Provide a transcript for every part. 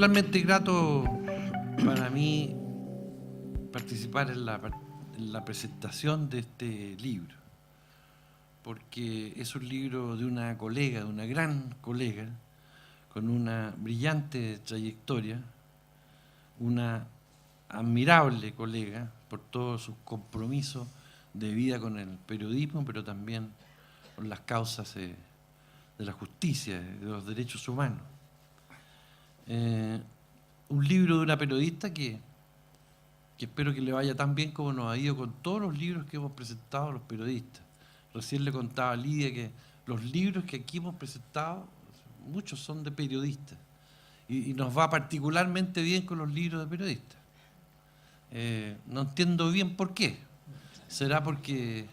particularmente grato para mí participar en la presentación de este libro, porque es un libro de una colega, de una gran colega, con una brillante trayectoria, una admirable colega por todos sus compromisos de vida con el periodismo, pero también con las causas de la justicia, de los derechos humanos. Un libro de una periodista que espero que le vaya tan bien como nos ha ido con todos los libros que hemos presentado a los periodistas. Recién le contaba a Lidia que los libros que aquí hemos presentado, muchos son de periodistas, y nos va particularmente bien con los libros de periodistas. No entiendo bien por qué. ¿Será porque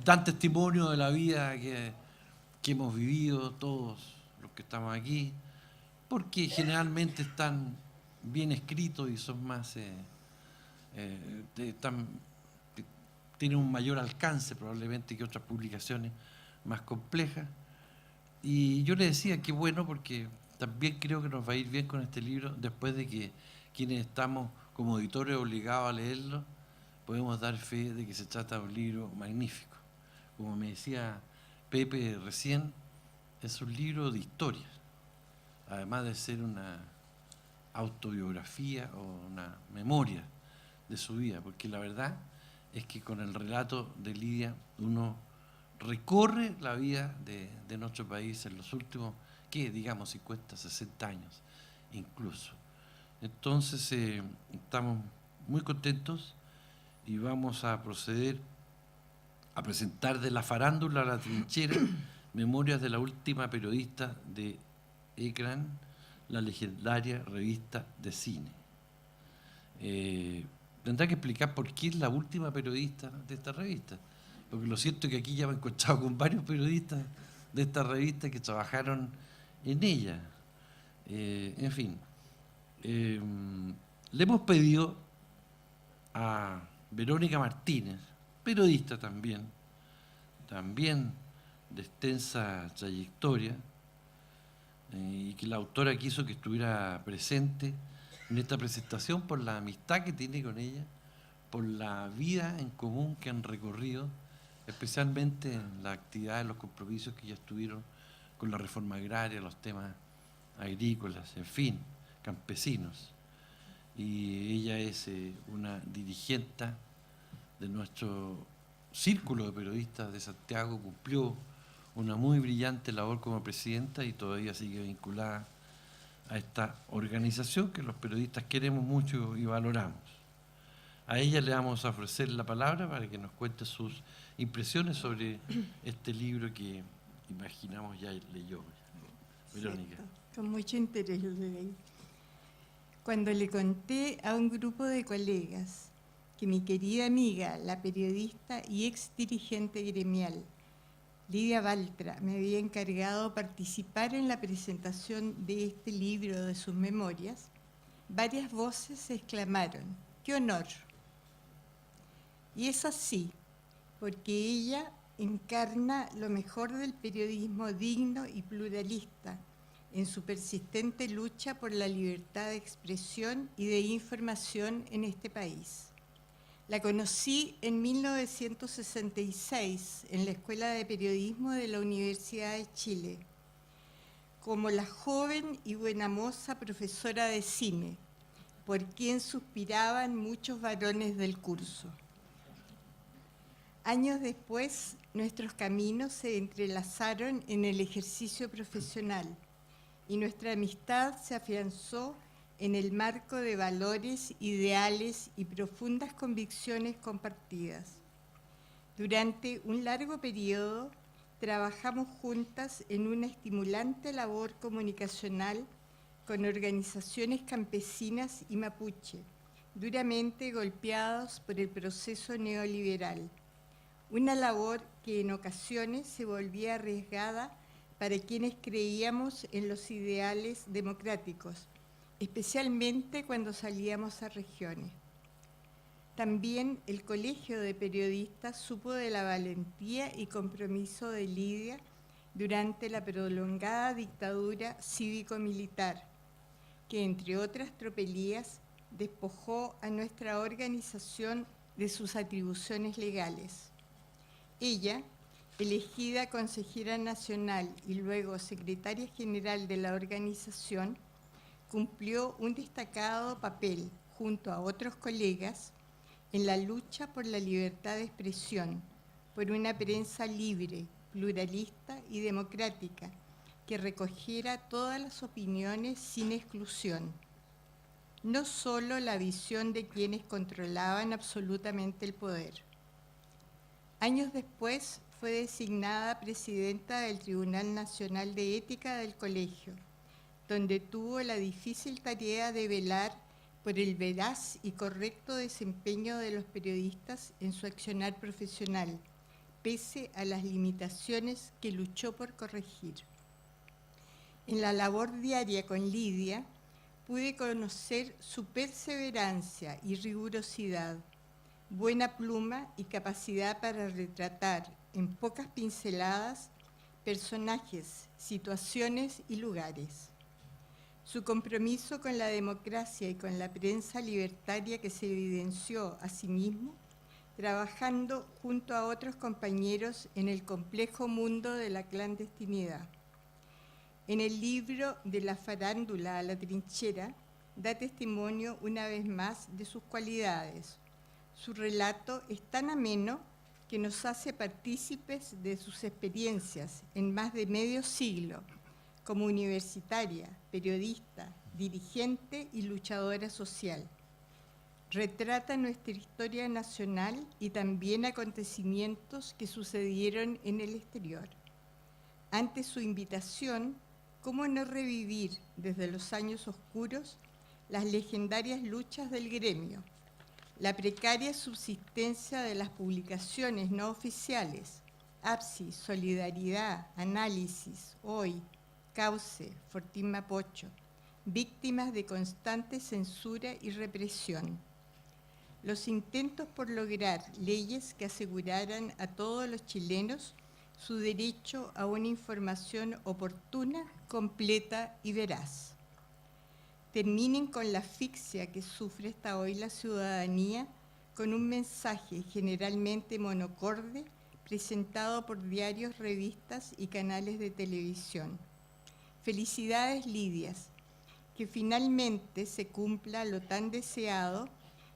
dan testimonio de la vida que hemos vivido todos los que estamos aquí? Porque generalmente están bien escritos y son más tienen un mayor alcance probablemente que otras publicaciones más complejas. Y yo le decía que bueno, porque también creo que nos va a ir bien con este libro, después de que quienes estamos como editores obligados a leerlo, podemos dar fe de que se trata de un libro magnífico. Como me decía Pepe recién, es un libro de historias, además de ser una autobiografía o una memoria de su vida, porque la verdad es que con el relato de Lidia uno recorre la vida de nuestro país en los últimos, digamos 50, 60 años incluso. Entonces estamos muy contentos y vamos a proceder a presentar de la farándula a la trinchera memorias de la última periodista de Ecran, la legendaria revista de cine. Tendrá que explicar por qué es la última periodista de esta revista, porque lo cierto es que aquí ya me he encontrado con varios periodistas de esta revista que trabajaron en ella. En fin, le hemos pedido a Verónica Martínez, periodista también de extensa trayectoria, y que la autora quiso que estuviera presente en esta presentación por la amistad que tiene con ella, por la vida en común que han recorrido, especialmente en las actividades, los compromisos que ya estuvieron con la reforma agraria, los temas agrícolas, en fin, campesinos. Y ella es una dirigente de nuestro círculo de periodistas de Santiago, cumplió una muy brillante labor como presidenta y todavía sigue vinculada a esta organización que los periodistas queremos mucho y valoramos. A ella le vamos a ofrecer la palabra para que nos cuente sus impresiones sobre este libro que imaginamos ya leyó. Verónica. Cierto. Con mucho interés lo leí. Cuando le conté a un grupo de colegas que mi querida amiga, la periodista y ex dirigente gremial, Lidia Baltra, me había encargado participar en la presentación de este libro de sus memorias, varias voces exclamaron: ¡qué honor! Y es así, porque ella encarna lo mejor del periodismo digno y pluralista en su persistente lucha por la libertad de expresión y de información en este país. La conocí en 1966 en la Escuela de Periodismo de la Universidad de Chile, como la joven y buena moza profesora de cine, por quien suspiraban muchos varones del curso. Años después, nuestros caminos se entrelazaron en el ejercicio profesional y nuestra amistad se afianzó en el marco de valores, ideales y profundas convicciones compartidas. Durante un largo periodo, trabajamos juntas en una estimulante labor comunicacional con organizaciones campesinas y mapuche, duramente golpeados por el proceso neoliberal. Una labor que en ocasiones se volvía arriesgada para quienes creíamos en los ideales democráticos, especialmente cuando salíamos a regiones. También el Colegio de Periodistas supo de la valentía y compromiso de Lidia durante la prolongada dictadura cívico-militar, que entre otras tropelías despojó a nuestra organización de sus atribuciones legales. Ella, elegida consejera nacional y luego secretaria general de la organización, cumplió un destacado papel junto a otros colegas en la lucha por la libertad de expresión, por una prensa libre, pluralista y democrática, que recogiera todas las opiniones sin exclusión, no solo la visión de quienes controlaban absolutamente el poder. Años después fue designada presidenta del Tribunal Nacional de Ética del Colegio, donde tuvo la difícil tarea de velar por el veraz y correcto desempeño de los periodistas en su accionar profesional, pese a las limitaciones que luchó por corregir. En la labor diaria con Lidia, pude conocer su perseverancia y rigurosidad, buena pluma y capacidad para retratar en pocas pinceladas personajes, situaciones y lugares. Su compromiso con la democracia y con la prensa libertaria que se evidenció a sí mismo, trabajando junto a otros compañeros en el complejo mundo de la clandestinidad. En el libro De la farándula a la trinchera, da testimonio una vez más de sus cualidades. Su relato es tan ameno que nos hace partícipes de sus experiencias en más de medio siglo, como universitaria, periodista, dirigente y luchadora social. Retrata nuestra historia nacional y también acontecimientos que sucedieron en el exterior. Ante su invitación, ¿cómo no revivir desde los años oscuros las legendarias luchas del gremio, la precaria subsistencia de las publicaciones no oficiales, APSI, Solidaridad, Análisis, Hoy, Cauce, Fortín Mapocho, víctimas de constante censura y represión? Los intentos por lograr leyes que aseguraran a todos los chilenos su derecho a una información oportuna, completa y veraz. Terminen con la asfixia que sufre hasta hoy la ciudadanía con un mensaje generalmente monocorde presentado por diarios, revistas y canales de televisión. Felicidades, Lidias, que finalmente se cumpla lo tan deseado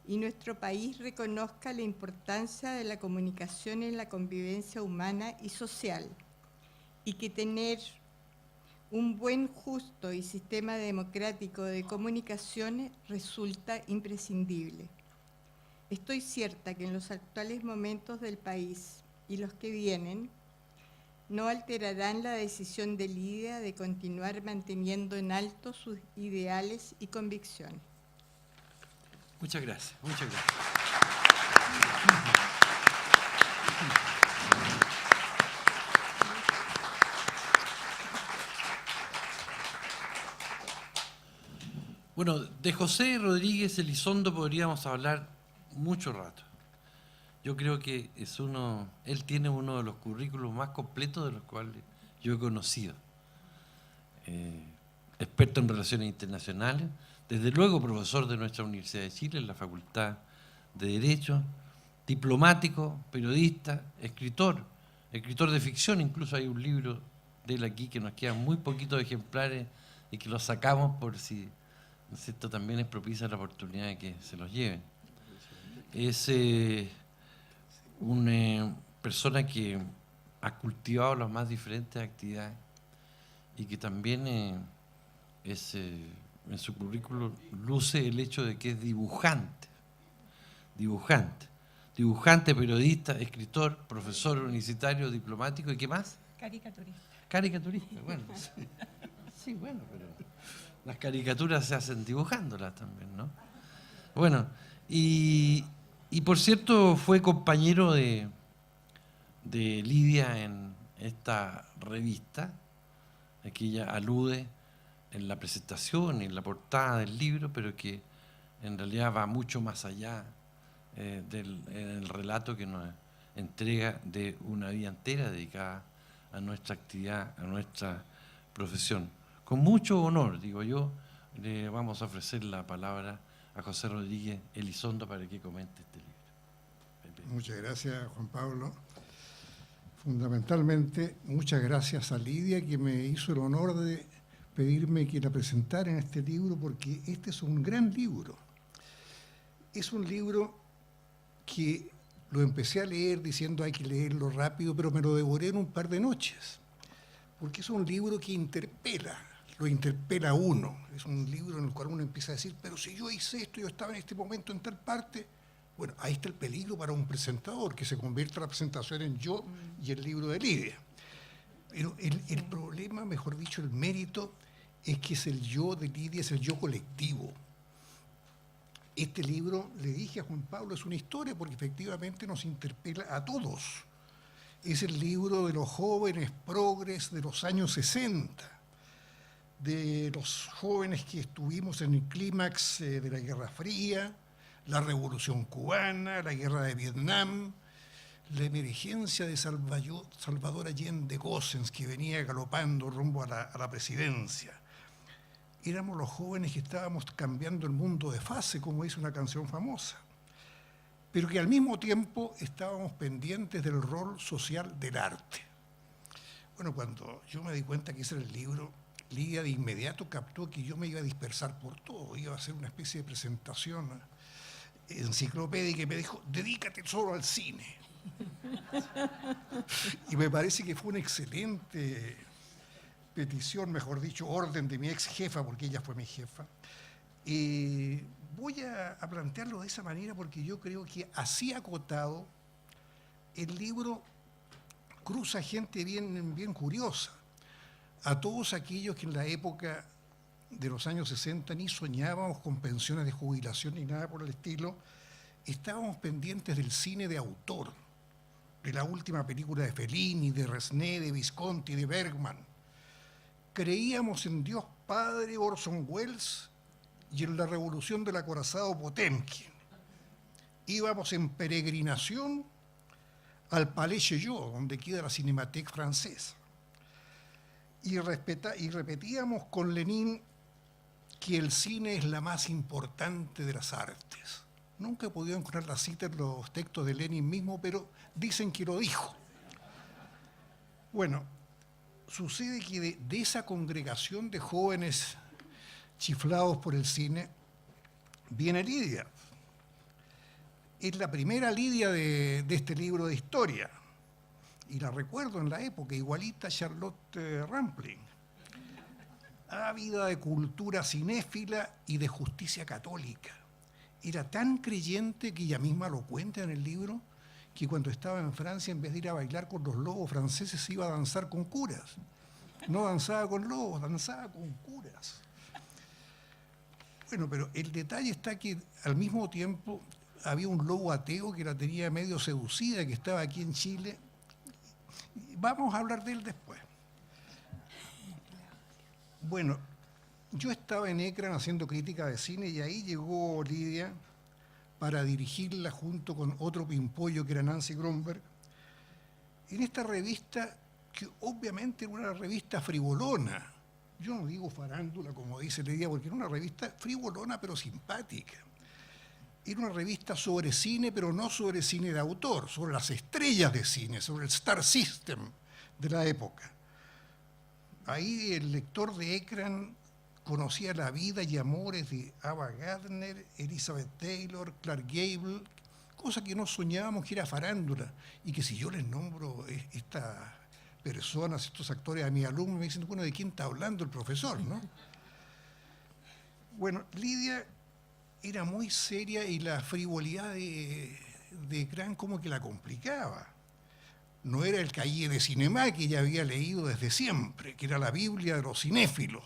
y nuestro país reconozca la importancia de la comunicación en la convivencia humana y social, y que tener un buen, justo y sistema democrático de comunicaciones resulta imprescindible. Estoy cierta que en los actuales momentos del país y los que vienen, no alterarán la decisión de Lidia de continuar manteniendo en alto sus ideales y convicciones. Muchas gracias, muchas gracias. Bueno, de José Rodríguez Elizondo podríamos hablar mucho rato. Yo creo que él tiene uno de los currículos más completos de los cuales yo he conocido. Experto en relaciones internacionales, desde luego profesor de nuestra Universidad de Chile en la Facultad de Derecho, diplomático, periodista, escritor de ficción. Incluso hay un libro de él aquí que nos quedan muy poquitos ejemplares y que los sacamos por si, ¿no es cierto?, también es propicia la oportunidad de que se los lleven. Es una persona que ha cultivado las más diferentes actividades y que también en su currículum luce el hecho de que es dibujante, periodista, escritor, profesor universitario, diplomático, ¿y qué más? Caricaturista, bueno. Sí, bueno, pero las caricaturas se hacen dibujándolas también, ¿no? Bueno, y por cierto fue compañero de Lidia en esta revista, a que ella alude en la presentación y en la portada del libro, pero que en realidad va mucho más allá en el relato que nos entrega de una vida entera dedicada a nuestra actividad, a nuestra profesión. Con mucho honor, digo yo, le vamos a ofrecer la palabra a José Rodríguez Elizondo para que comente este libro. Muchas gracias, Juan Pablo. Fundamentalmente, muchas gracias a Lidia, que me hizo el honor de pedirme que la presentara en este libro, porque este es un gran libro. Es un libro que lo empecé a leer diciendo hay que leerlo rápido, pero me lo devoré en un par de noches, porque es un libro que interpela, lo interpela a uno. Es un libro en el cual uno empieza a decir, pero si yo hice esto, yo estaba en este momento en tal parte. Bueno, ahí está el peligro para un presentador, que se convierta la presentación en yo y el libro de Lidia. Pero el problema, mejor dicho, el mérito, es que es el yo de Lidia, es el yo colectivo. Este libro, le dije a Juan Pablo, es una historia porque efectivamente nos interpela a todos. Es el libro de los jóvenes progres de los años 60, de los jóvenes que estuvimos en el clímax de la Guerra Fría, la Revolución Cubana, la Guerra de Vietnam, la emergencia de Salvador Allende Gossens, que venía galopando rumbo a la presidencia. Éramos los jóvenes que estábamos cambiando el mundo de fase, como dice una canción famosa, pero que al mismo tiempo estábamos pendientes del rol social del arte. Bueno, cuando yo me di cuenta que ese era el libro, Lidia de inmediato captó que yo me iba a dispersar por todo, iba a hacer una especie de presentación enciclopédica, y me dijo, dedícate solo al cine. Y me parece que fue una excelente petición, mejor dicho, orden de mi ex jefa, porque ella fue mi jefa. Voy a plantearlo de esa manera porque yo creo que así acotado el libro cruza gente bien curiosa. A todos aquellos que en la época de los años 60 ni soñábamos con pensiones de jubilación ni nada por el estilo, estábamos pendientes del cine de autor, de la última película de Fellini, de Resné, de Visconti, de Bergman. Creíamos en Dios Padre, Orson Welles, y en la revolución del acorazado Potemkin. Íbamos en peregrinación al Palais Chaillot, donde queda la Cinémathèque francesa. Y repetíamos con Lenin que el cine es la más importante de las artes. Nunca he podido encontrar la cita en los textos de Lenin mismo, pero dicen que lo dijo. Bueno, sucede que de esa congregación de jóvenes chiflados por el cine viene Lidia. Es la primera Lidia de este libro de historia. Y la recuerdo en la época, igualita a Charlotte Rampling. Ávida de cultura cinéfila y de justicia católica. Era tan creyente que ella misma lo cuenta en el libro, que cuando estaba en Francia, en vez de ir a bailar con los lobos franceses, iba a danzar con curas. No danzaba con lobos, danzaba con curas. Bueno, pero el detalle está que al mismo tiempo había un lobo ateo que la tenía medio seducida, que estaba aquí en Chile. Vamos a hablar de él después. Bueno, yo estaba en ECRAN haciendo crítica de cine y ahí llegó Lidia para dirigirla junto con otro pimpollo que era Nancy Grunberg, en esta revista que obviamente era una revista frivolona. Yo no digo farándula, como dice Lidia, porque era una revista frivolona pero simpática. Era una revista sobre cine, pero no sobre cine de autor, sobre las estrellas de cine, sobre el Star System de la época. Ahí el lector de ECRAN conocía la vida y amores de Ava Gardner, Elizabeth Taylor, Clark Gable, cosa que no soñábamos que era farándula, y que si yo les nombro estas personas, estos actores a mis alumnos, me dicen, bueno, ¿de quién está hablando el profesor, no? Bueno, Lidia era muy seria y la frivolidad de Gran como que la complicaba. No era el cahier de cinema que ella había leído desde siempre, que era la Biblia de los cinéfilos.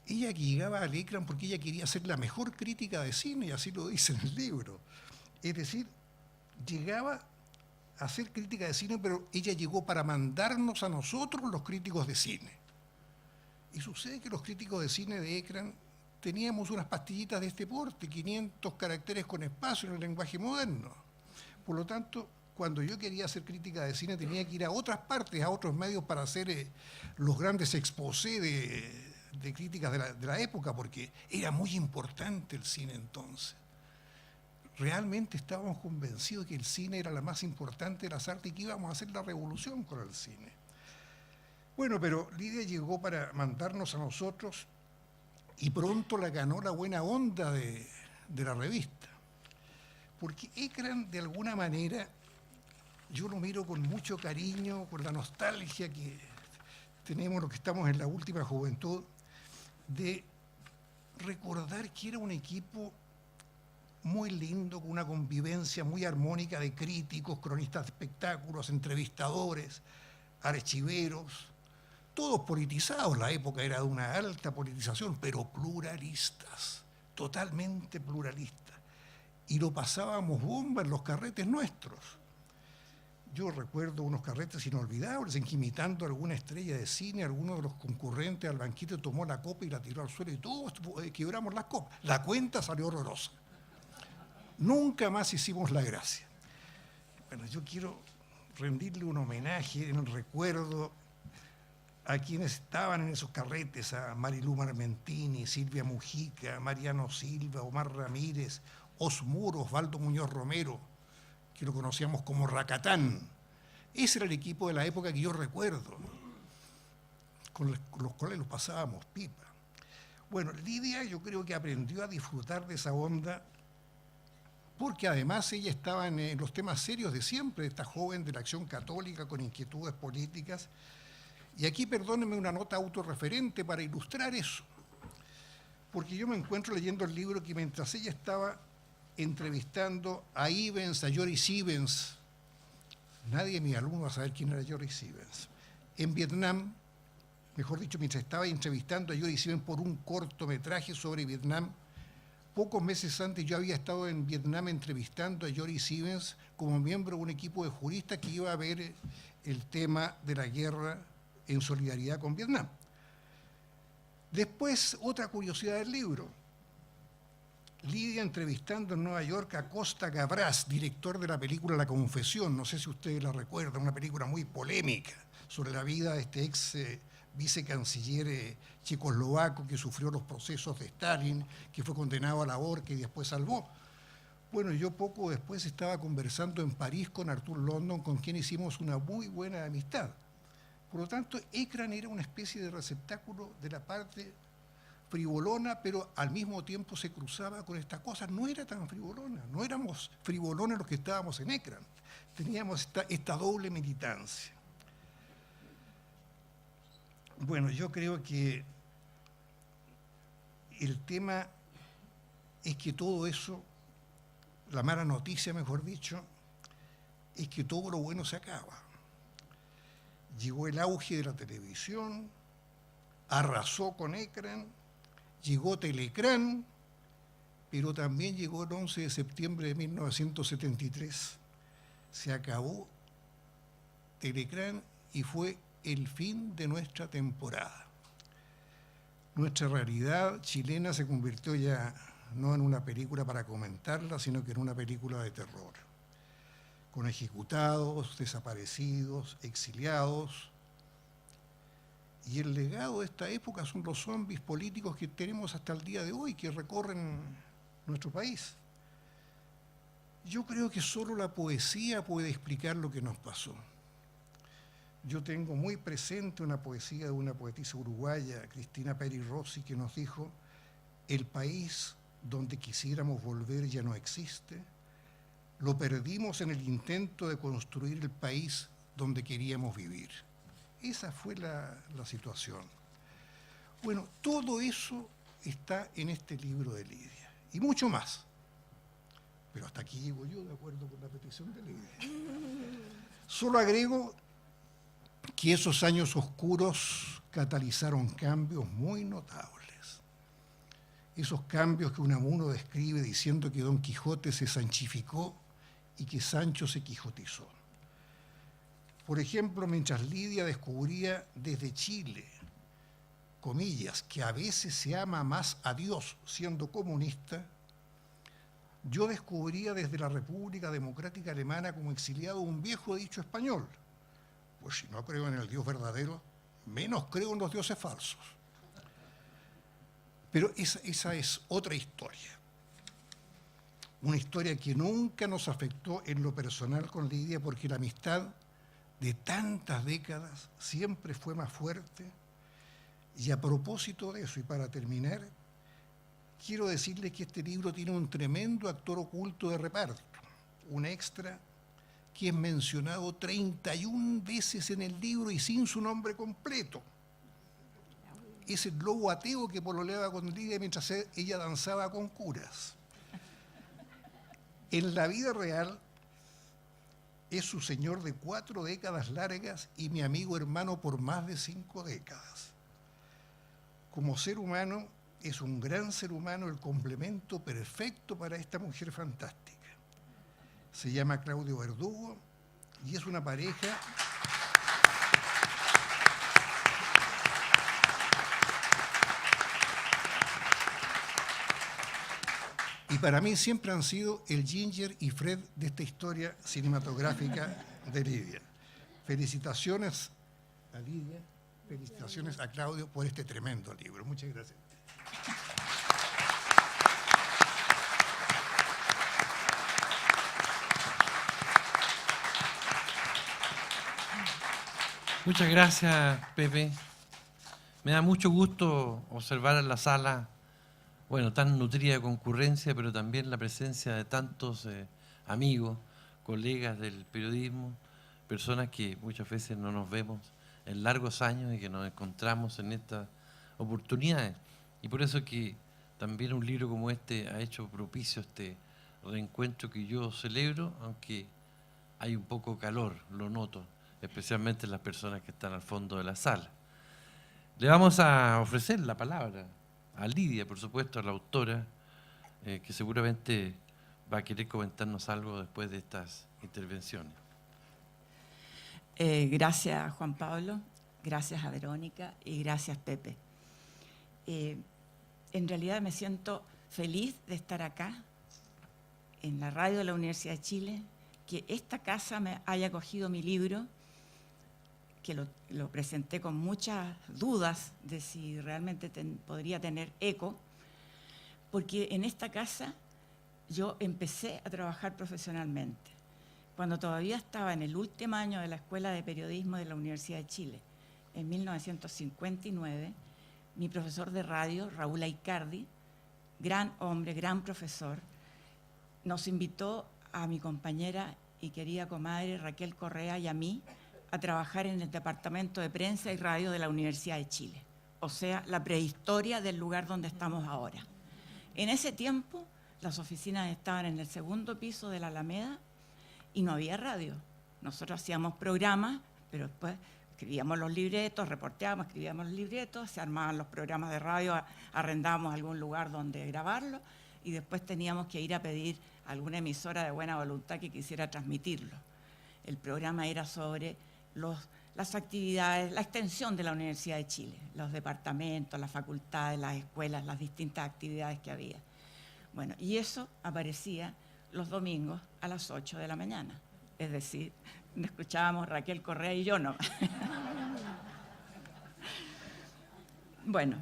Ella llegaba al ECRAN porque ella quería ser la mejor crítica de cine, y así lo dice en el libro. Es decir, llegaba a hacer crítica de cine, pero ella llegó para mandarnos a nosotros los críticos de cine. Y sucede que los críticos de cine de ECRAN teníamos unas pastillitas de este porte, 500 caracteres con espacio en el lenguaje moderno. Por lo tanto, cuando yo quería hacer crítica de cine tenía que ir a otras partes, a otros medios para hacer los grandes exposés de críticas de la época, porque era muy importante el cine entonces. Realmente estábamos convencidos de que el cine era la más importante de las artes y que íbamos a hacer la revolución con el cine. Bueno, pero Lidia llegó para mandarnos a nosotros y pronto la ganó la buena onda de la revista. Porque Ekran, de alguna manera, yo lo miro con mucho cariño, con la nostalgia que tenemos los que estamos en la última juventud, de recordar que era un equipo muy lindo, con una convivencia muy armónica de críticos, cronistas de espectáculos, entrevistadores, archiveros, todos politizados. La época era de una alta politización, pero pluralistas, totalmente pluralistas. Y lo pasábamos bomba en los carretes nuestros. Yo recuerdo unos carretes inolvidables en que, imitando a alguna estrella de cine, alguno de los concurrentes al banquete tomó la copa y la tiró al suelo y todos quebramos las copas. La cuenta salió horrorosa. Nunca más hicimos la gracia. Bueno, yo quiero rendirle un homenaje en el recuerdo a quienes estaban en esos carretes, a Marilú Marmentini, Silvia Mujica, Mariano Silva, Omar Ramírez, Osmuro, Osvaldo Muñoz Romero, que lo conocíamos como Racatán. Ese era el equipo de la época que yo recuerdo, con los cuales los pasábamos pipa. Bueno, Lidia yo creo que aprendió a disfrutar de esa onda, porque además ella estaba en los temas serios de siempre, esta joven de la Acción Católica con inquietudes políticas. Y aquí perdónenme una nota autorreferente para ilustrar eso, porque yo me encuentro leyendo el libro que mientras ella estaba entrevistando a Ivens, a Joris Ivens, nadie de mis alumnos va a saber quién era Joris Ivens, en Vietnam, mejor dicho, mientras estaba entrevistando a Joris Ivens por un cortometraje sobre Vietnam, pocos meses antes yo había estado en Vietnam entrevistando a Joris Ivens como miembro de un equipo de juristas que iba a ver el tema de la guerra en solidaridad con Vietnam. Después, otra curiosidad del libro. Lidia entrevistando en Nueva York a Costa Gavras, director de la película La Confesión, no sé si ustedes la recuerdan, una película muy polémica sobre la vida de este ex vicecanciller checoslovaco que sufrió los procesos de Stalin, que fue condenado a la horca y después salvó. Bueno, yo poco después estaba conversando en París con Arthur London, con quien hicimos una muy buena amistad. Por lo tanto, Ekran era una especie de receptáculo de la parte frivolona, pero al mismo tiempo se cruzaba con estas cosas. No era tan frivolona, no éramos frivolones los que estábamos en Ekran. Teníamos esta doble militancia. Bueno, yo creo que el tema es que todo eso, la mala noticia, mejor dicho, es que todo lo bueno se acaba. Llegó el auge de la televisión, arrasó con Ekran, llegó Telecrán, pero también llegó el 11 de septiembre de 1973. Se acabó Telecrán y fue el fin de nuestra temporada. Nuestra realidad chilena se convirtió ya no en una película para comentarla, sino que en una película de terror, con ejecutados, desaparecidos, exiliados. Y el legado de esta época son los zombies políticos que tenemos hasta el día de hoy, que recorren nuestro país. Yo creo que solo la poesía puede explicar lo que nos pasó. Yo tengo muy presente una poesía de una poetisa uruguaya, Cristina Peri Rossi, que nos dijo: el país donde quisiéramos volver ya no existe, lo perdimos en el intento de construir el país donde queríamos vivir. Esa fue la situación. Bueno, todo eso está en este libro de Lidia, y mucho más. Pero hasta aquí llego yo, de acuerdo con la petición de Lidia. Solo agrego que esos años oscuros catalizaron cambios muy notables. Esos cambios que Unamuno describe diciendo que Don Quijote se sanchificó y que Sancho se quijotizó. Por ejemplo, mientras Lidia descubría desde Chile, comillas, que a veces se ama más a Dios siendo comunista, yo descubría desde la República Democrática Alemana como exiliado un viejo dicho español: pues si no creo en el Dios verdadero, menos creo en los dioses falsos. Pero esa es otra historia. Una historia que nunca nos afectó en lo personal con Lidia, porque la amistad de tantas décadas siempre fue más fuerte. Y a propósito de eso, y para terminar, quiero decirles que este libro tiene un tremendo actor oculto de reparto, un extra que es mencionado 31 veces en el libro y sin su nombre completo. Es el lobo ateo que pololeaba con Lidia mientras ella danzaba con curas. En la vida real es su señor de 4 décadas largas y mi amigo hermano por más de 5 décadas. Como ser humano, es un gran ser humano, el complemento perfecto para esta mujer fantástica. Se llama Claudio Verdugo y es una pareja y para mí siempre han sido el Ginger y Fred de esta historia cinematográfica de Lidia. Felicitaciones a Lidia, felicitaciones a Claudio por este tremendo libro. Muchas gracias. Muchas gracias, Pepe. Me da mucho gusto observar en la sala, bueno, tan nutrida de concurrencia, pero también la presencia de tantos amigos, colegas del periodismo, personas que muchas veces no nos vemos en largos años y que nos encontramos en estas oportunidades. Y por eso que también un libro como este ha hecho propicio este reencuentro que yo celebro, aunque hay un poco calor, lo noto, especialmente en las personas que están al fondo de la sala. Le vamos a ofrecer la palabra a Lidia, por supuesto, a la autora, que seguramente va a querer comentarnos algo después de estas intervenciones. Gracias, Juan Pablo, gracias a Verónica y gracias, Pepe. En realidad me siento feliz de estar acá, en la radio de la Universidad de Chile, que esta casa me haya acogido mi libro, que lo presenté con muchas dudas de si realmente podría tener eco, porque en esta casa yo empecé a trabajar profesionalmente, cuando todavía estaba en el último año de la Escuela de Periodismo de la Universidad de Chile. En 1959, mi profesor de radio, Raúl Aicardi, gran hombre, gran profesor, nos invitó a mi compañera y querida comadre Raquel Correa y a mí a trabajar en el Departamento de Prensa y Radio de la Universidad de Chile, o sea, la prehistoria del lugar donde estamos ahora. En ese tiempo, las oficinas estaban en el segundo piso de la Alameda y no había radio. Nosotros hacíamos programas, pero después escribíamos los libretos, reporteábamos, escribíamos los libretos, se armaban los programas de radio, arrendábamos algún lugar donde grabarlo y después teníamos que ir a pedir a alguna emisora de buena voluntad que quisiera transmitirlo. El programa era sobre las actividades, la extensión de la Universidad de Chile, los departamentos, las facultades, las escuelas, las distintas actividades que había. Bueno, y eso aparecía los domingos a las 8 de la mañana. Es decir, escuchábamos Raquel Correa y yo no. Bueno,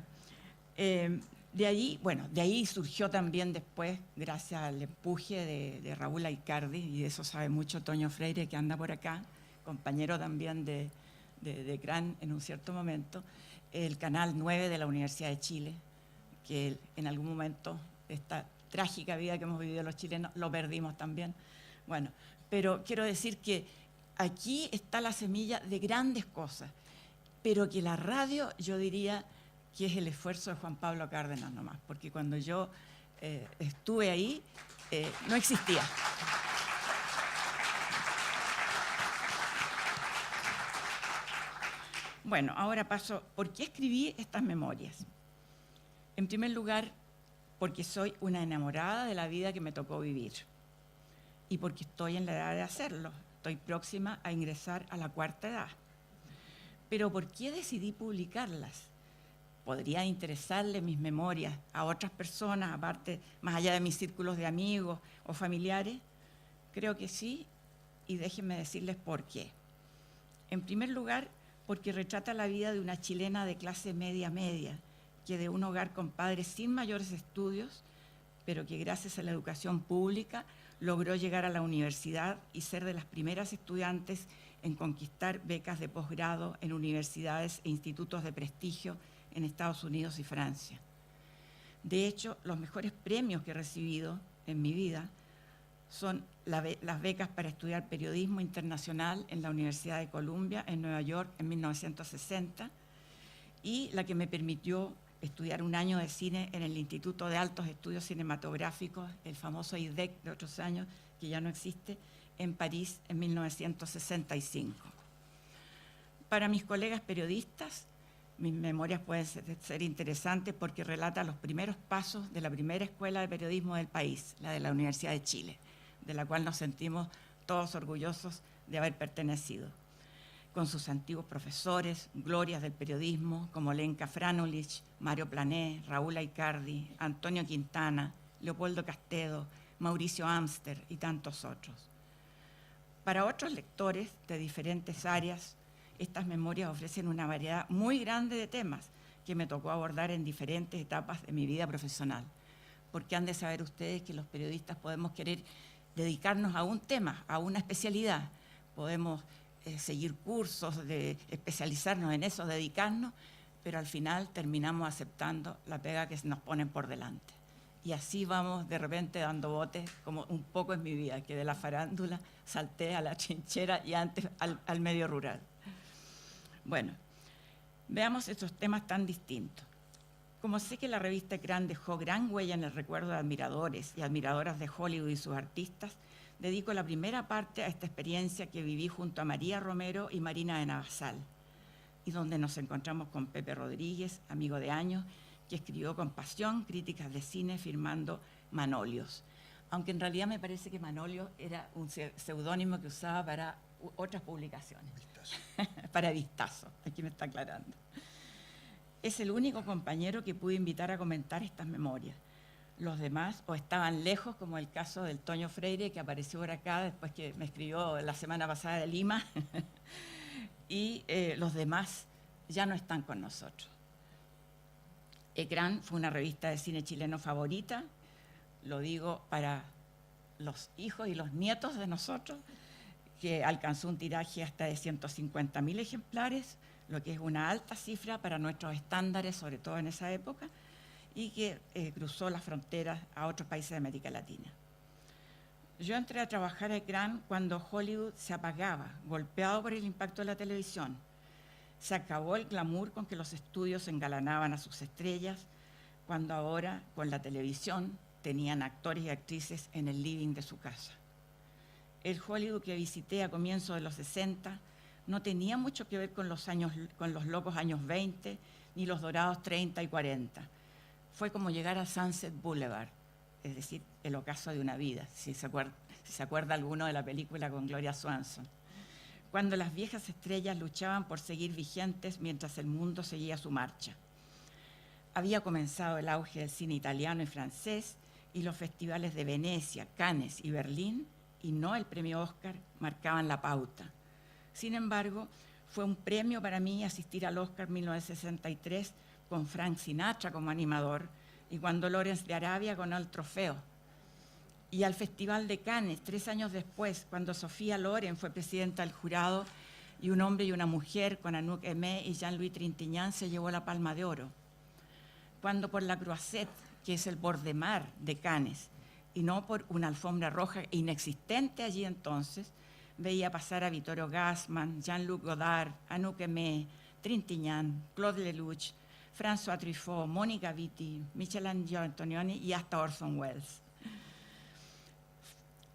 de ahí surgió también después, gracias al empuje de Raúl Aicardi, y de eso sabe mucho Toño Freire, que anda por acá, compañero también de CRAN en un cierto momento, el Canal 9 de la Universidad de Chile, que en algún momento, esta trágica vida que hemos vivido los chilenos, lo perdimos también. Bueno, pero quiero decir que aquí está la semilla de grandes cosas, pero que la radio, yo diría que es el esfuerzo de Juan Pablo Cárdenas nomás, porque cuando yo estuve ahí, no existía. Bueno, ahora paso, ¿por qué escribí estas memorias? En primer lugar, porque soy una enamorada de la vida que me tocó vivir y porque estoy en la edad de hacerlo. Estoy próxima a ingresar a la cuarta edad. Pero ¿por qué decidí publicarlas? podría interesarle mis memorias a otras personas, aparte, más allá de mis círculos de amigos o familiares? Creo que sí, y déjenme decirles por qué. En primer lugar, porque retrata la vida de una chilena de clase media, que de un hogar con padres sin mayores estudios, pero que gracias a la educación pública logró llegar a la universidad y ser de las primeras estudiantes en conquistar becas de posgrado en universidades e institutos de prestigio en Estados Unidos y Francia. De hecho, los mejores premios que he recibido en mi vida son las becas para estudiar periodismo internacional en la Universidad de Columbia en Nueva York en 1960 y la que me permitió estudiar un año de cine en el Instituto de Altos Estudios Cinematográficos, el famoso IDEC de otros años, que ya no existe, en París en 1965. Para mis colegas periodistas, mis memorias pueden ser interesantes porque relata los primeros pasos de la primera escuela de periodismo del país, la de la Universidad de Chile, de la cual nos sentimos todos orgullosos de haber pertenecido, con sus antiguos profesores, glorias del periodismo, como Lenka Franulich, Mario Plané, Raúl Aicardi, Antonio Quintana, Leopoldo Castedo, Mauricio Amster y tantos otros. Para otros lectores de diferentes áreas, estas memorias ofrecen una variedad muy grande de temas que me tocó abordar en diferentes etapas de mi vida profesional, porque han de saber ustedes que los periodistas podemos querer dedicarnos a un tema, a una especialidad, podemos seguir cursos, de especializarnos en eso, dedicarnos, pero al final terminamos aceptando la pega que nos ponen por delante. Y así vamos de repente dando botes, como un poco en mi vida, que de la farándula salté a la trinchera y antes al medio rural. Bueno, veamos estos temas tan distintos. Como sé que la revista Ecrán dejó gran huella en el recuerdo de admiradores y admiradoras de Hollywood y sus artistas, dedico la primera parte a esta experiencia que viví junto a María Romero y Marina de Navasal, y donde nos encontramos con Pepe Rodríguez, amigo de años, que escribió con pasión críticas de cine firmando Manolios, aunque en realidad me parece que Manolio era un seudónimo que usaba para otras publicaciones. Vistazo. Para Vistazo, aquí me está aclarando. Es el único compañero que pude invitar a comentar estas memorias. Los demás o estaban lejos, como el caso del Toño Freire, que apareció por acá después que me escribió la semana pasada de Lima, y los demás ya no están con nosotros. Ecrán fue una revista de cine chileno favorita, lo digo para los hijos y los nietos de nosotros, que alcanzó un tiraje hasta de 150.000 ejemplares, lo que es una alta cifra para nuestros estándares, sobre todo en esa época, y que cruzó las fronteras a otros países de América Latina. Yo entré a trabajar a Ecrán cuando Hollywood se apagaba, golpeado por el impacto de la televisión. Se acabó el glamour con que los estudios engalanaban a sus estrellas, cuando ahora, con la televisión, tenían actores y actrices en el living de su casa. El Hollywood que visité a comienzos de los 60 no tenía mucho que ver con los locos años 20, ni los dorados 30 y 40. Fue como llegar a Sunset Boulevard, es decir, el ocaso de una vida, si se acuerda alguno de la película con Gloria Swanson, cuando las viejas estrellas luchaban por seguir vigentes mientras el mundo seguía su marcha. Había comenzado el auge del cine italiano y francés, y los festivales de Venecia, Cannes y Berlín, y no el premio Oscar, marcaban la pauta. Sin embargo, fue un premio para mí asistir al Oscar 1963 con Frank Sinatra como animador y cuando Lawrence de Arabia ganó el trofeo. Y al Festival de Cannes, 3 años después, cuando Sofía Loren fue presidenta del jurado y un hombre y una mujer con Anouk Aimée y Jean-Louis Trintignant se llevó la Palma de Oro. Cuando por la Croisette, que es el bordemar de Cannes, y no por una alfombra roja inexistente allí entonces, veía pasar a Vittorio Gassman, Jean-Luc Godard, Anouk Aimée, Trintignant, Claude Lelouch, François Truffaut, Mónica Vitti, Michelangelo Antonioni y hasta Orson Welles.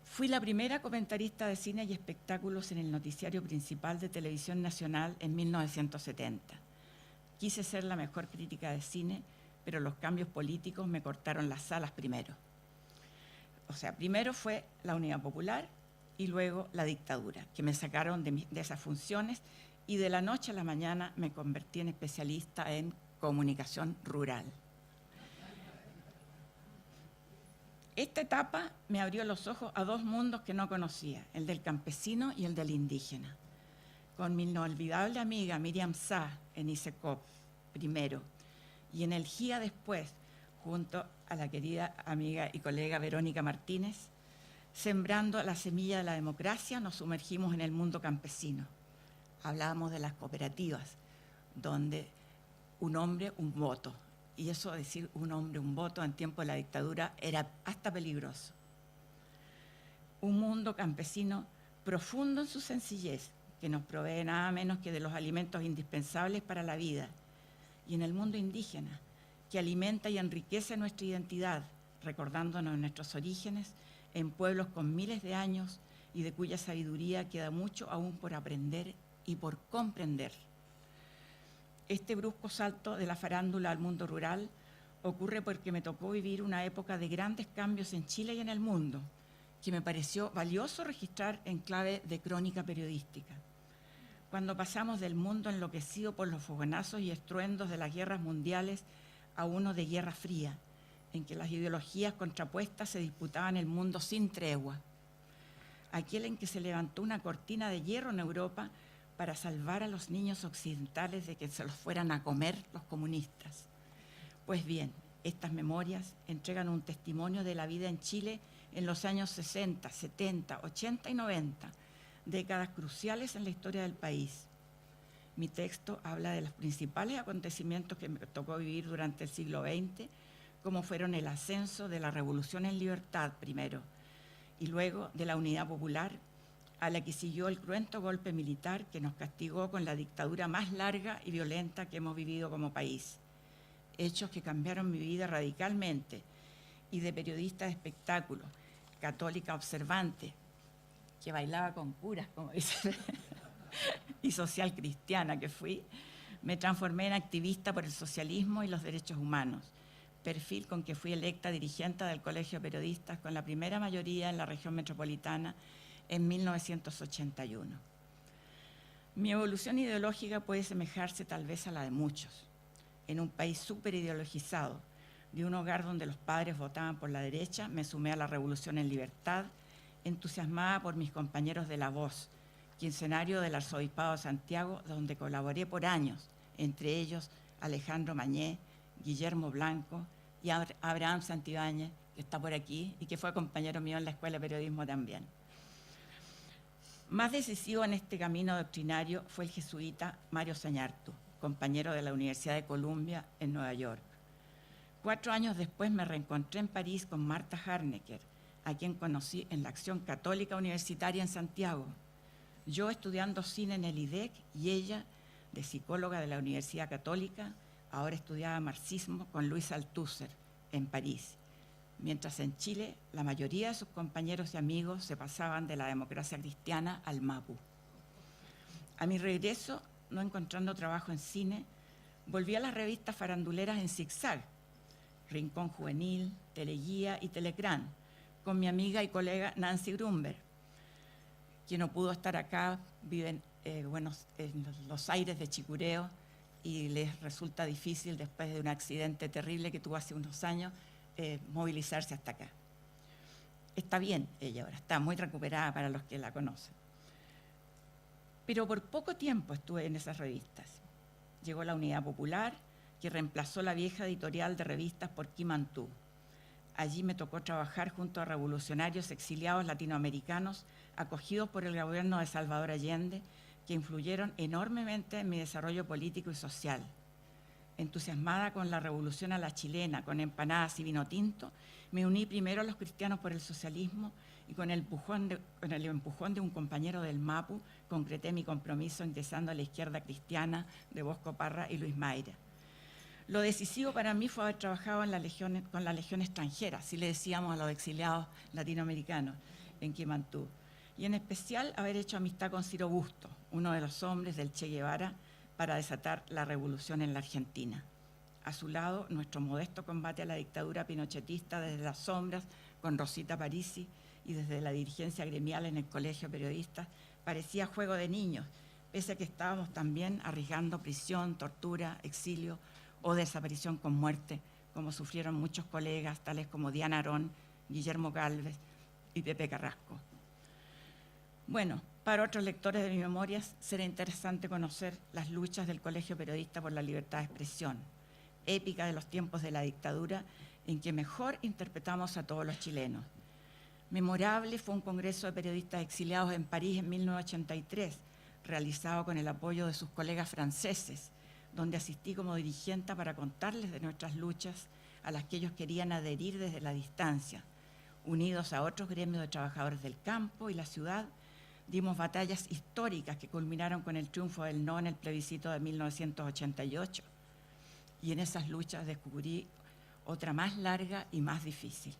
Fui la primera comentarista de cine y espectáculos en el noticiario principal de Televisión Nacional en 1970. Quise ser la mejor crítica de cine, pero los cambios políticos me cortaron las salas primero. O sea, primero fue la Unidad Popular y luego la dictadura, que me sacaron de esas funciones y de la noche a la mañana me convertí en especialista en comunicación rural. Esta etapa me abrió los ojos a dos mundos que no conocía, el del campesino y el del indígena. Con mi inolvidable amiga Miriam Sá en ISECOP primero y en el GIA después, junto a la querida amiga y colega Verónica Martínez, sembrando la semilla de la democracia, nos sumergimos en el mundo campesino. Hablábamos de las cooperativas, donde un hombre, un voto. Y eso, decir un hombre, un voto en tiempo de la dictadura, era hasta peligroso. Un mundo campesino profundo en su sencillez, que nos provee nada menos que de los alimentos indispensables para la vida. Y en el mundo indígena, que alimenta y enriquece nuestra identidad, recordándonos nuestros orígenes en pueblos con miles de años y de cuya sabiduría queda mucho aún por aprender y por comprender. Este brusco salto de la farándula al mundo rural ocurre porque me tocó vivir una época de grandes cambios en Chile y en el mundo, que me pareció valioso registrar en clave de crónica periodística. Cuando pasamos del mundo enloquecido por los fogonazos y estruendos de las guerras mundiales a uno de guerra fría, en que las ideologías contrapuestas se disputaban el mundo sin tregua. Aquel en que se levantó una cortina de hierro en Europa para salvar a los niños occidentales de que se los fueran a comer los comunistas. Pues bien, estas memorias entregan un testimonio de la vida en Chile en los años 60, 70, 80 y 90, décadas cruciales en la historia del país. Mi texto habla de los principales acontecimientos que me tocó vivir durante el siglo XX, como fueron el ascenso de la Revolución en Libertad primero, y luego de la Unidad Popular, a la que siguió el cruento golpe militar que nos castigó con la dictadura más larga y violenta que hemos vivido como país. Hechos que cambiaron mi vida radicalmente, y de periodista de espectáculo, católica observante, que bailaba con curas, como dicen, y social cristiana que fui, me transformé en activista por el socialismo y los derechos humanos, perfil con que fui electa dirigente del Colegio de Periodistas con la primera mayoría en la región metropolitana en 1981. Mi evolución ideológica puede semejarse tal vez a la de muchos. En un país súper ideologizado, de un hogar donde los padres votaban por la derecha, me sumé a la Revolución en Libertad, entusiasmada por mis compañeros de La Voz, quincenario del Arzobispado de Santiago, donde colaboré por años, entre ellos Alejandro Mañé, Guillermo Blanco y Abraham Santibáñez, que está por aquí y que fue compañero mío en la Escuela de Periodismo también. Más decisivo en este camino doctrinario fue el jesuita Mario Sañartu, compañero de la Universidad de Columbia en Nueva York. 4 años después me reencontré en París con Marta Harnecker, a quien conocí en la Acción Católica Universitaria en Santiago. Yo estudiando cine en el IDEC y ella, de psicóloga de la Universidad Católica, ahora estudiaba marxismo con Luis Althusser en París, mientras en Chile la mayoría de sus compañeros y amigos se pasaban de la democracia cristiana al MAPU. A mi regreso, no encontrando trabajo en cine, volví a las revistas faranduleras en zigzag, Rincón Juvenil, Teleguía y Telecrán, con mi amiga y colega Nancy Grunberg, quien no pudo estar acá, vive en los Aires de Chicureo y les resulta difícil, después de un accidente terrible que tuvo hace unos años, movilizarse hasta acá. Está bien ella ahora, está muy recuperada para los que la conocen. Pero por poco tiempo estuve en esas revistas. Llegó la Unidad Popular, que reemplazó la vieja editorial de revistas por Quimantú. Allí me tocó trabajar junto a revolucionarios exiliados latinoamericanos acogidos por el gobierno de Salvador Allende, que influyeron enormemente en mi desarrollo político y social. Entusiasmada con la revolución a la chilena, con empanadas y vino tinto, me uní primero a los cristianos por el socialismo y con el empujón de un compañero del MAPU concreté mi compromiso ingresando a la izquierda cristiana de Bosco Parra y Luis Mayra. Lo decisivo para mí fue haber trabajado con la Legión extranjera, así le decíamos a los exiliados latinoamericanos en Quimantú, y en especial haber hecho amistad con Ciro Busto, uno de los hombres del Che Guevara, para desatar la revolución en la Argentina. A su lado, nuestro modesto combate a la dictadura pinochetista desde las sombras con Rosita Parisi y desde la dirigencia gremial en el Colegio de Periodistas parecía juego de niños, pese a que estábamos también arriesgando prisión, tortura, exilio o desaparición con muerte, como sufrieron muchos colegas, tales como Diana Arón, Guillermo Gálvez y Pepe Carrasco. Bueno, para otros lectores de mis memorias será interesante conocer las luchas del Colegio Periodista por la Libertad de Expresión, épica de los tiempos de la dictadura, en que mejor interpretamos a todos los chilenos. Memorable fue un congreso de periodistas exiliados en París en 1983, realizado con el apoyo de sus colegas franceses, donde asistí como dirigente para contarles de nuestras luchas a las que ellos querían adherir desde la distancia. Unidos a otros gremios de trabajadores del campo y la ciudad, dimos batallas históricas que culminaron con el triunfo del no en el plebiscito de 1988. Y en esas luchas descubrí otra más larga y más difícil,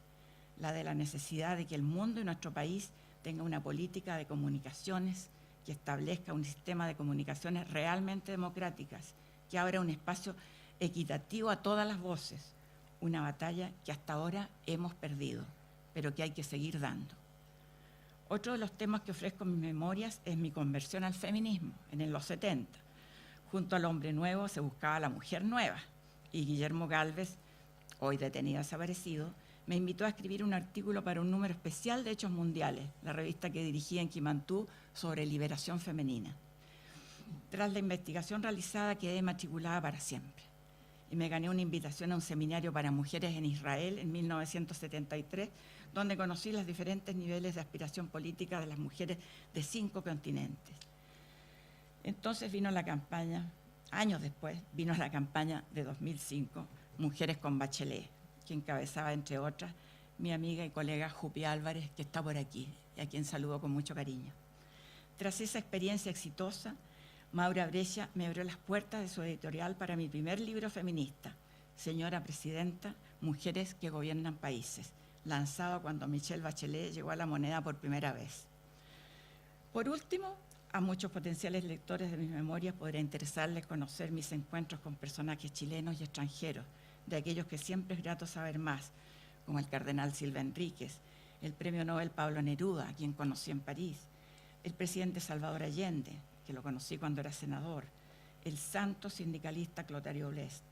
la de la necesidad de que el mundo y nuestro país tenga una política de comunicaciones que establezca un sistema de comunicaciones realmente democráticas, que abra un espacio equitativo a todas las voces, una batalla que hasta ahora hemos perdido, pero que hay que seguir dando. Otro de los temas que ofrezco en mis memorias es mi conversión al feminismo en los 70. Junto al hombre nuevo se buscaba la mujer nueva, y Guillermo Gálvez, hoy detenido desaparecido, me invitó a escribir un artículo para un número especial de Hechos Mundiales, la revista que dirigía en Quimantú, sobre liberación femenina. Tras la investigación realizada quedé matriculada para siempre y me gané una invitación a un seminario para mujeres en Israel en 1973, donde conocí los diferentes niveles de aspiración política de las mujeres de 5 continentes. Entonces vino la campaña, años después, vino la campaña de 2005, Mujeres con Bachelet, que encabezaba, entre otras, mi amiga y colega Jupi Álvarez, que está por aquí y a quien saludo con mucho cariño. Tras esa experiencia exitosa, Maura Brescia me abrió las puertas de su editorial para mi primer libro feminista, Señora Presidenta, Mujeres que Gobiernan Países, lanzado cuando Michelle Bachelet llegó a la moneda por primera vez. Por último, a muchos potenciales lectores de mis memorias podría interesarles conocer mis encuentros con personajes chilenos y extranjeros, de aquellos que siempre es grato saber más, como el cardenal Silva Enríquez, el premio Nobel Pablo Neruda, a quien conocí en París, el presidente Salvador Allende, que lo conocí cuando era senador, el santo sindicalista Clotario Blest,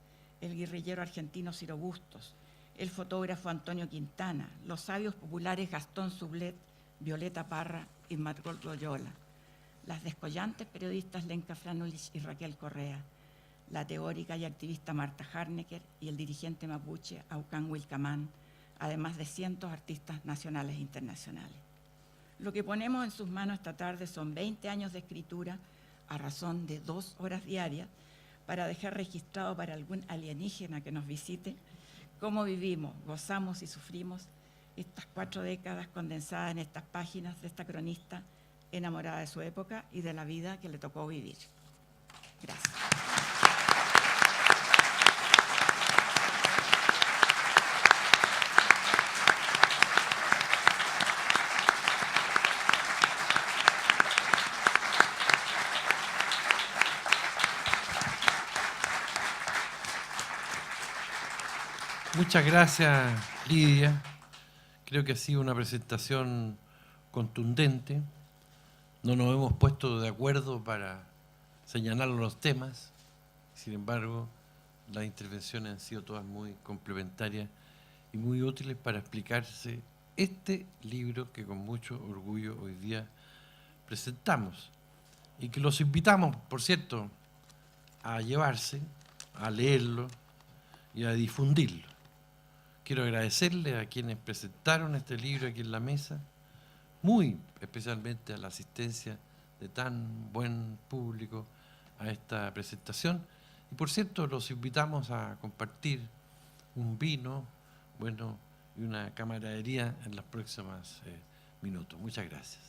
el guerrillero argentino Ciro Bustos, el fotógrafo Antonio Quintana, los sabios populares Gastón Sublet, Violeta Parra y Margot Loyola, las descollantes periodistas Lenka Franulich y Raquel Correa, la teórica y activista Marta Harnecker y el dirigente mapuche Aucán Wilcamán, además de cientos de artistas nacionales e internacionales. Lo que ponemos en sus manos esta tarde son 20 años de escritura a razón de 2 horas diarias para dejar registrado para algún alienígena que nos visite cómo vivimos, gozamos y sufrimos estas 4 décadas condensadas en estas páginas de esta cronista enamorada de su época y de la vida que le tocó vivir. Gracias. Muchas gracias, Lidia. Creo que ha sido una presentación contundente. No nos hemos puesto de acuerdo para señalar los temas. Sin embargo, las intervenciones han sido todas muy complementarias y muy útiles para explicarse este libro que con mucho orgullo hoy día presentamos y que los invitamos, por cierto, a llevarse, a leerlo y a difundirlo. Quiero agradecerle a quienes presentaron este libro aquí en la mesa, muy especialmente a la asistencia de tan buen público a esta presentación. Y por cierto, los invitamos a compartir un vino, bueno, y una camaradería en los próximos minutos. Muchas gracias.